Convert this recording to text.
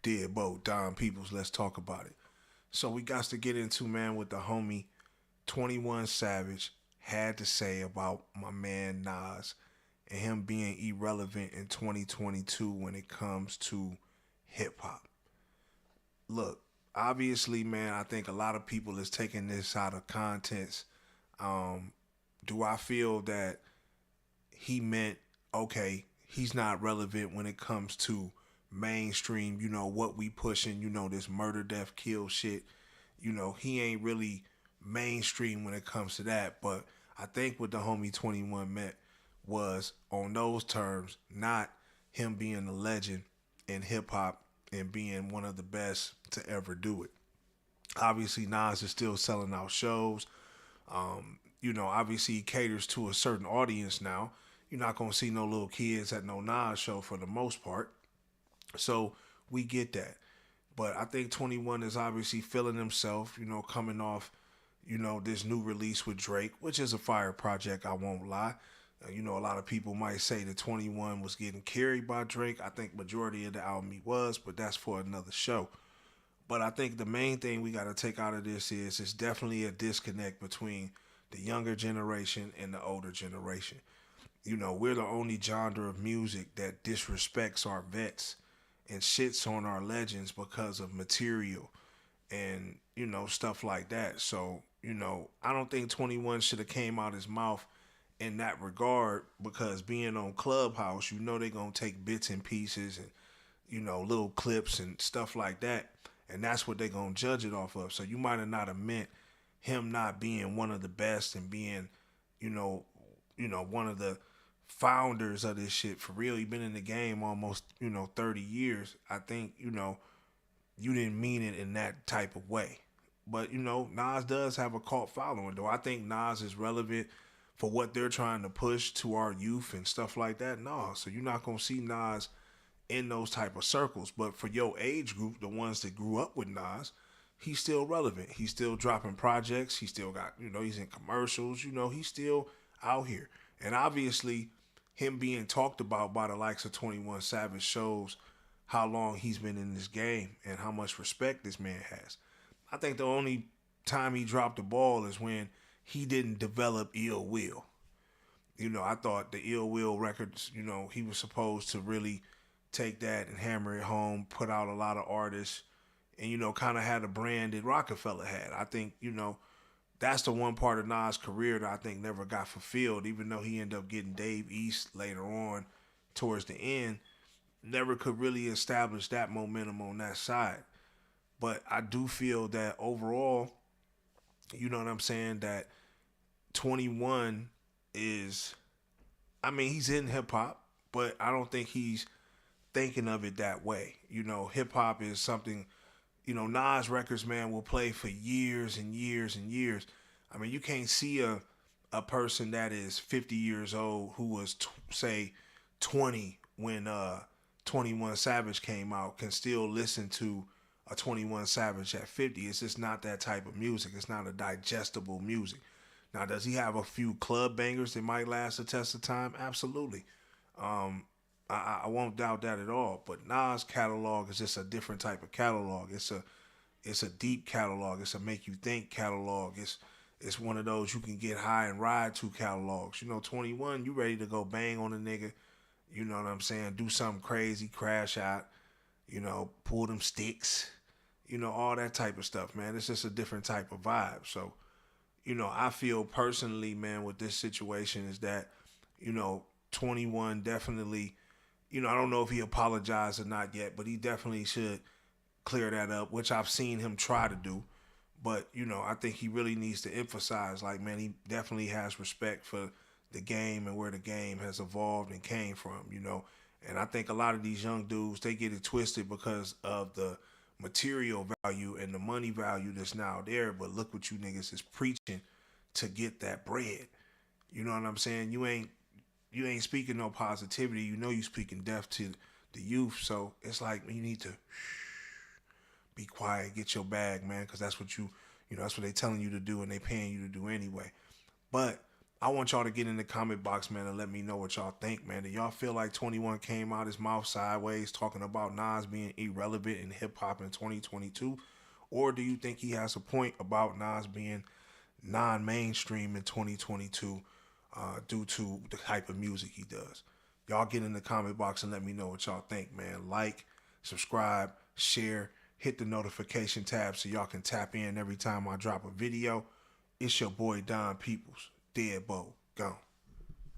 Deadbolt, Don Peoples, let's talk about it. So we got to get into, man, what the homie 21 Savage had to say about my man Nas and him being irrelevant in 2022 when it comes to hip hop. Look, obviously, man, I think a lot of people is taking this out of context. Um, do I feel that he meant, okay, he's not relevant when it comes to mainstream, what we pushing, this murder, death, kill shit. He ain't really mainstream when it comes to that. But I think what the homie 21 meant was on those terms, not him being a legend in hip hop and being one of the best to ever do it. Obviously, Nas is still selling out shows. Obviously he caters to a certain audience now. You're not gonna see no little kids at no Nas show for the most part. So we get that. But I think 21 is obviously feeling himself, coming off, this new release with Drake, which is a fire project, I won't lie. A lot of people might say that 21 was getting carried by Drake. I think majority of the album he was, but that's for another show. But I think the main thing we got to take out of this is it's definitely a disconnect between the younger generation and the older generation. We're the only genre of music that disrespects our vets and shits on our legends because of material and, stuff like that. So, I don't think 21 should have came out his mouth in that regard because being on Clubhouse, they're going to take bits and pieces and, little clips and stuff like that. And that's what they're going to judge it off of. So you might have not have meant him not being one of the best and being, you know, one of the founders of this shit for real. He been in the game almost, 30 years. I think, you didn't mean it in that type of way. But, Nas does have a cult following, though. I think Nas is relevant for what they're trying to push to our youth and stuff like that. No, so you're not going to see Nas in those type of circles. But for your age group, the ones that grew up with Nas, he's still relevant. He's still dropping projects. He still got, he's in commercials. He's still out here. And obviously, him being talked about by the likes of 21 Savage shows how long he's been in this game and how much respect this man has. I think the only time he dropped the ball is when he didn't develop Ill Will. I thought the Ill Will records, he was supposed to really take that and hammer it home, put out a lot of artists, and, kind of had a brand that Rockefeller had. I think, that's the one part of Nas' career that I think never got fulfilled, even though he ended up getting Dave East later on towards the end. Never could really establish that momentum on that side. But I do feel that overall, you know what I'm saying, that 21 is, he's in hip hop, but I don't think he's thinking of it that way. Hip hop is something, Nas records, man, will play for years and years and years. You can't see a person that is 50 years old who was, say, 20 when 21 Savage came out can still listen to a 21 Savage at 50. It's just not that type of music. It's not a digestible music. Now, does he have a few club bangers that might last the test of time? Absolutely. I won't doubt that at all. But Nas' catalog is just a different type of catalog. It's a deep catalog. It's a make you think catalog. It's one of those you can get high and ride to catalogs. 21, you ready to go bang on a nigga. You know what I'm saying? Do something crazy, crash out, pull them sticks, all that type of stuff, man. It's just a different type of vibe. So, I feel personally, man, with this situation is that, 21 definitely, I don't know if he apologized or not yet, but he definitely should clear that up, which I've seen him try to do. But, I think he really needs to emphasize, like, man, he definitely has respect for the game and where the game has evolved and came from, And I think a lot of these young dudes, they get it twisted because of the material value and the money value that's now there. But look what you niggas is preaching to get that bread. You know what I'm saying? You ain't speaking no positivity. You speaking death to the youth. So it's like you need to be quiet, get your bag, man, because that's what that's what they telling you to do and they paying you to do anyway. But I want y'all to get in the comment box, man, and let me know what y'all think, man. Do y'all feel like 21 came out his mouth sideways talking about Nas being irrelevant in hip hop in 2022? Or do you think he has a point about Nas being non-mainstream in 2022 due to the type of music he does? Y'all get in the comment box and let me know what y'all think, man. Like, subscribe, share, hit the notification tab so y'all can tap in every time I drop a video. It's your boy Don Peoples. Deadbolt. Gone.